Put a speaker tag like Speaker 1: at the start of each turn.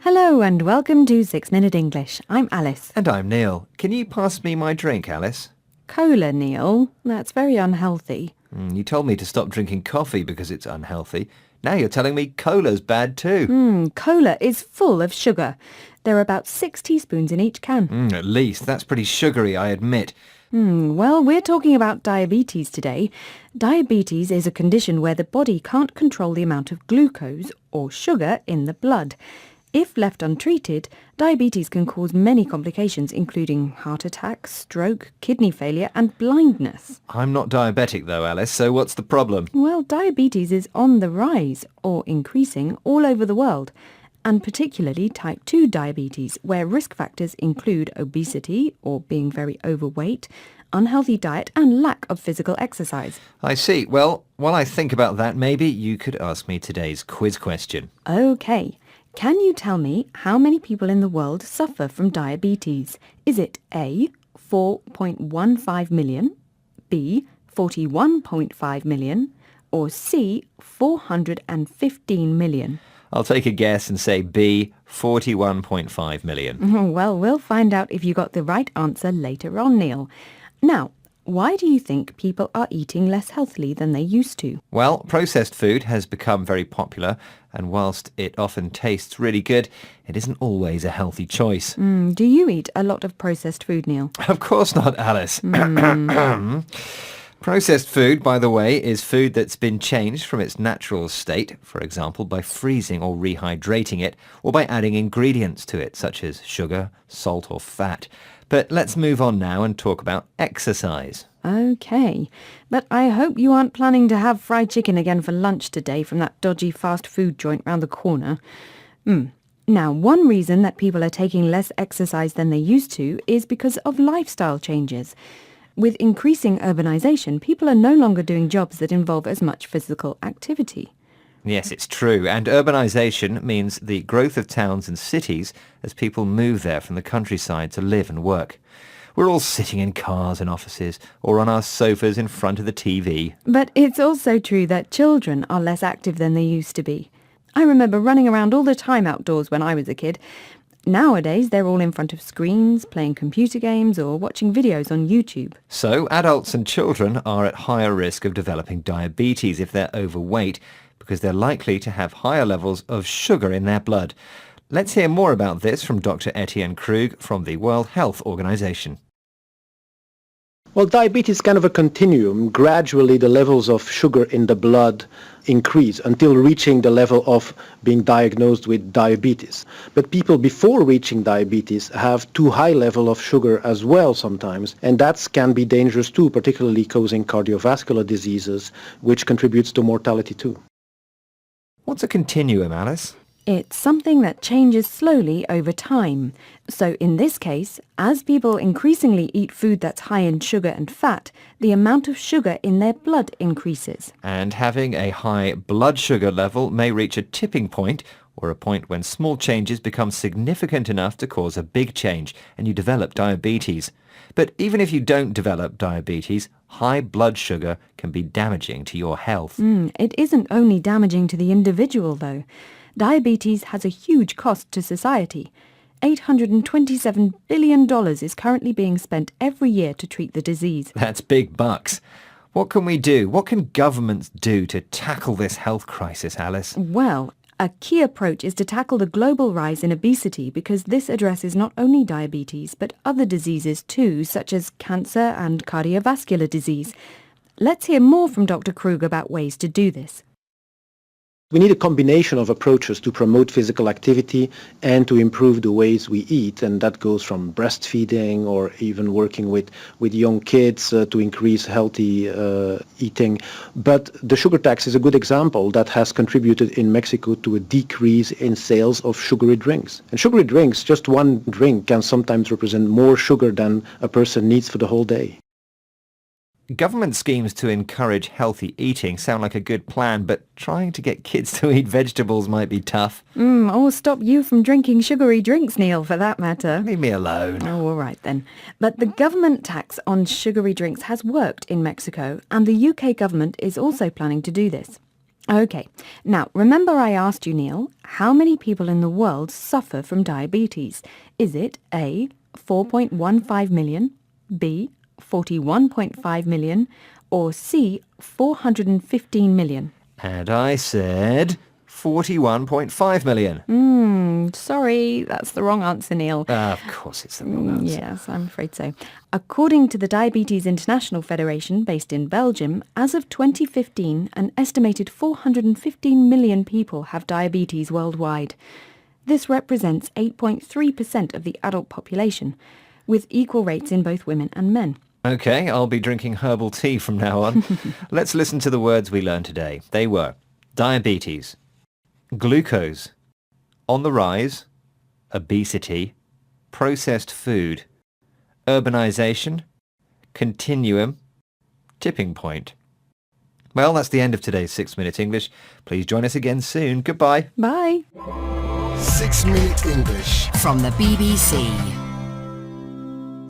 Speaker 1: Hello and welcome to 6 Minute English. I'm Alice.
Speaker 2: And I'm Neil. Can you pass me my drink, Alice?
Speaker 1: Cola, Neil. That's very unhealthy.
Speaker 2: You told me to stop drinking coffee because it's unhealthy. Now you're telling me cola's bad too.
Speaker 1: Cola is full of sugar. There are about 6 teaspoons in each can.
Speaker 2: At least. That's pretty sugary, I admit.
Speaker 1: Well, we're talking about diabetes today. Diabetes is a condition where the body can't control the amount of glucose or sugar in the blood. If left untreated, diabetes can cause many complications, including heart attack, stroke, kidney failure and blindness.
Speaker 2: I'm not diabetic though, Alice, so what's the problem?
Speaker 1: Well, diabetes is on the rise, or increasing, all over the world, and particularly type 2 diabetes, where risk factors include obesity, or being very overweight, unhealthy diet and lack of physical exercise.
Speaker 2: I see. Well, while I think about that, maybe you could ask me today's quiz question.
Speaker 1: Okay. Can you tell me how many people in the world suffer from diabetes? Is it A, 4.15 million, B, 41.5 million, or C, 415 million?
Speaker 2: I'll take a guess and say B, 41.5 million.
Speaker 1: Well, we'll find out if you got the right answer later on, Neil. Now, why do you think people are eating less healthily than they used to?
Speaker 2: Well, processed food has become very popular, and whilst it often tastes really good, it isn't always a healthy choice.
Speaker 1: Do you eat a lot of processed food, Neil?
Speaker 2: Of course not, Alice. Processed food, by the way, is food that's been changed from its natural state, for example, by freezing or rehydrating it, or by adding ingredients to it, such as sugar, salt or fat. But let's move on now and talk about exercise.
Speaker 1: Okay, but I hope you aren't planning to have fried chicken again for lunch today from that dodgy fast food joint round the corner. Now, one reason that people are taking less exercise than they used to is because of lifestyle changes. With increasing urbanization, people are no longer doing jobs that involve as much physical activity.
Speaker 2: Yes, it's true. And urbanization means the growth of towns and cities as people move there from the countryside to live and work. We're all sitting in cars and offices or on our sofas in front of the TV.
Speaker 1: But it's also true that children are less active than they used to be. I remember running around all the time outdoors when I was a kid. Nowadays, they're all in front of screens, playing computer games or watching videos on YouTube.
Speaker 2: So adults and children are at higher risk of developing diabetes if they're overweight, because they're likely to have higher levels of sugar in their blood. Let's hear more about this from Dr. Etienne Krug from the World Health Organization.
Speaker 3: Well, diabetes is kind of a continuum. Gradually, the levels of sugar in the blood increase until reaching the level of being diagnosed with diabetes. But people before reaching diabetes have too high level of sugar as well sometimes, and that can be dangerous too, particularly causing cardiovascular diseases, which contributes to mortality too.
Speaker 2: What's a continuum, Alice?
Speaker 1: It's something that changes slowly over time. So in this case, as people increasingly eat food that's high in sugar and fat, the amount of sugar in their blood increases.
Speaker 2: And having a high blood sugar level may reach a tipping point, or a point when small changes become significant enough to cause a big change, and you develop diabetes. But even if you don't develop diabetes, high blood sugar can be damaging to your health.
Speaker 1: It isn't only damaging to the individual, though. Diabetes has a huge cost to society. $827 billion is currently being spent every year to treat the disease.
Speaker 2: That's big bucks. What can we do? What can governments do to tackle this health crisis, Alice?
Speaker 1: Well, a key approach is to tackle the global rise in obesity because this addresses not only diabetes but other diseases too, such as cancer and cardiovascular disease. Let's hear more from Dr. Krug about ways to do this.
Speaker 3: We need a combination of approaches to promote physical activity and to improve the ways we eat, and that goes from breastfeeding or even working with young kids to increase healthy eating. But the sugar tax is a good example that has contributed in Mexico to a decrease in sales of sugary drinks. And sugary drinks, just one drink can sometimes represent more sugar than a person needs for the whole day.
Speaker 2: Government schemes to encourage healthy eating sound like a good plan, but trying to get kids to eat vegetables might be tough.
Speaker 1: Or stop you from drinking sugary drinks, Neil, for that matter.
Speaker 2: Leave me alone.
Speaker 1: Oh, all right then. But the government tax on sugary drinks has worked in Mexico, and the UK government is also planning to do this. Okay. Now, remember I asked you, Neil, how many people in the world suffer from diabetes? Is it A, 4.15 million, B, 41.5 million, or C, 415 million?
Speaker 2: And I said 41.5 million.
Speaker 1: Sorry, that's the wrong answer, Neil.
Speaker 2: Of course it's the wrong answer.
Speaker 1: Yes, I'm afraid so. According to the Diabetes International Federation, based in Belgium, as of 2015, an estimated 415 million people have diabetes worldwide. This represents 8.3% of the adult population, with equal rates in both women and men.
Speaker 2: Okay, I'll be drinking herbal tea from now on. Let's listen to the words we learned today. They were diabetes, glucose, on the rise, obesity, processed food, urbanization, continuum, tipping point. Well, that's the end of today's 6 Minute English. Please join us again soon. Goodbye.
Speaker 1: Bye.
Speaker 4: 6 Minute English
Speaker 5: from the BBC.